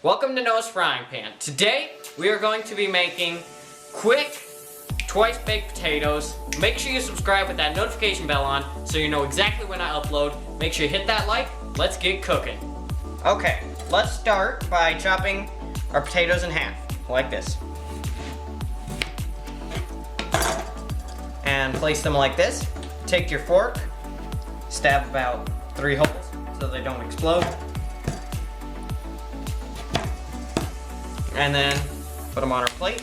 Welcome to Noah's Frying Pan. Today we are going to be making quick twice baked potatoes. Make sure you subscribe with that notification bell on so you know exactly when I upload. Make sure you hit that like. Let's get cooking. Okay, let's start by chopping our potatoes in half, like this. And place them like this. Take your fork, stab about 3 holes so they don't explode. And then put them on our plate.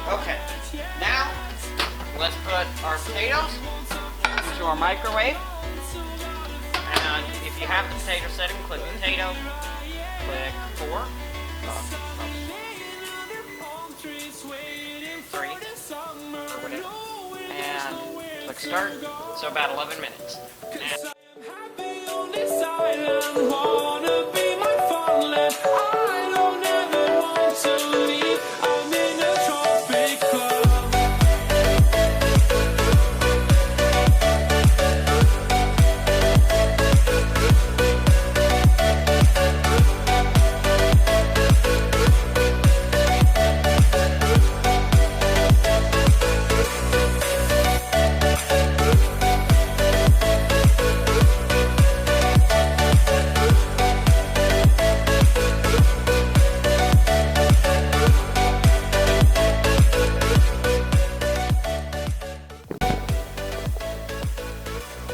Okay, now let's put our potatoes into our microwave. And if you have the potato setting, click potato, click 4, 3, or whatever, and click start. So about 11 minutes.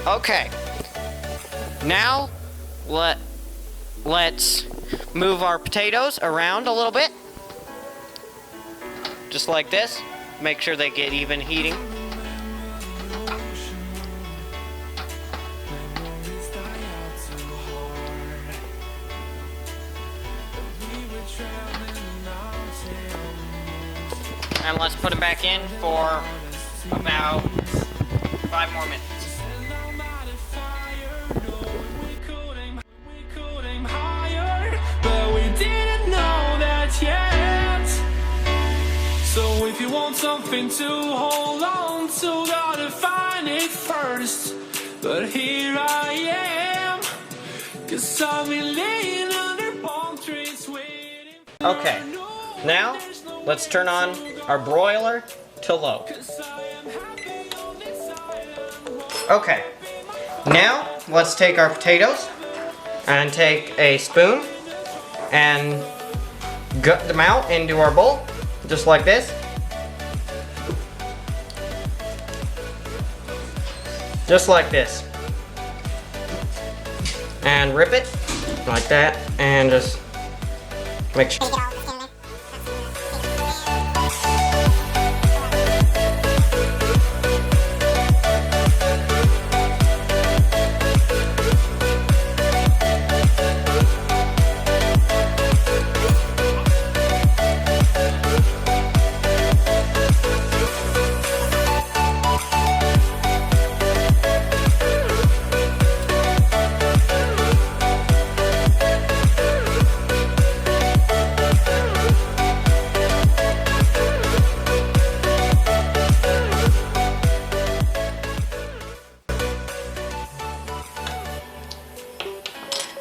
Okay, now let's move our potatoes around a little bit, just like this. Make sure they get even heating. And let's put them back in for about 5 more minutes. So if you want something to hold on to, gotta find it first. But here I am, 'cause I've been laying under palm trees waiting. Okay, now let's turn on our broiler to low. Okay, now let's take our potatoes and take a spoon and gut them out into our bowl. Just like this. Just like this. And rip it like that and just make sure.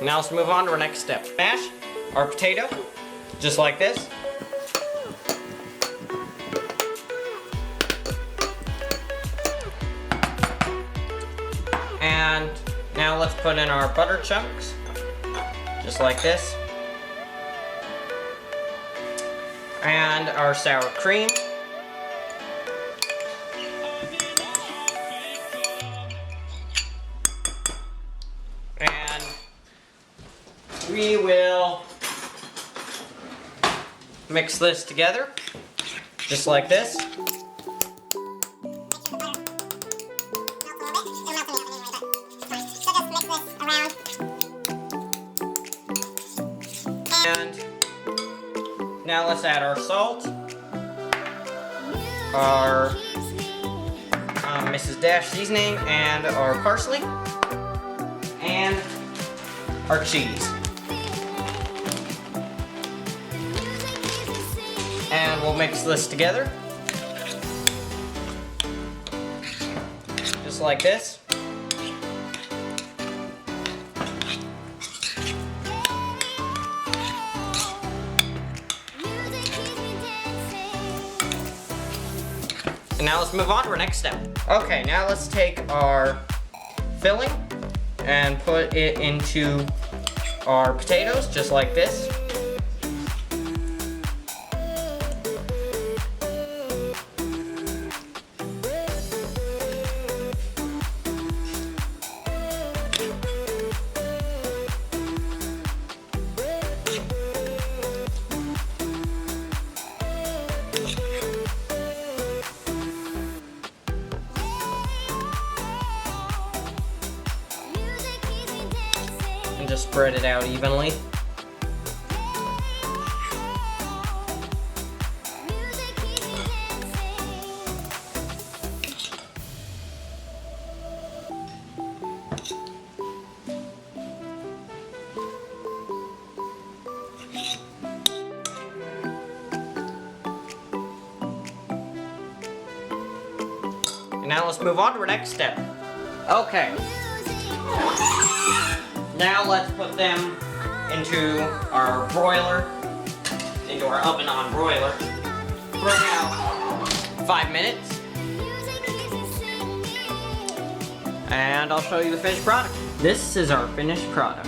Now let's move on to our next step. Mash our potato, just like this. And now let's put in our butter chunks, just like this. And our sour cream. We will mix this together, just like this. And now let's add our salt, our Mrs. Dash seasoning and our parsley and our cheese. And we'll mix this together. Just like this. And now let's move on to our next step. Okay, now let's take our filling and put it into our potatoes, just like this. And just spread it out evenly. And now let's move on to our next step. Okay. Now let's put them into our broiler, into our oven on broiler, for about 5 minutes. And I'll show you the finished product. This is our finished product.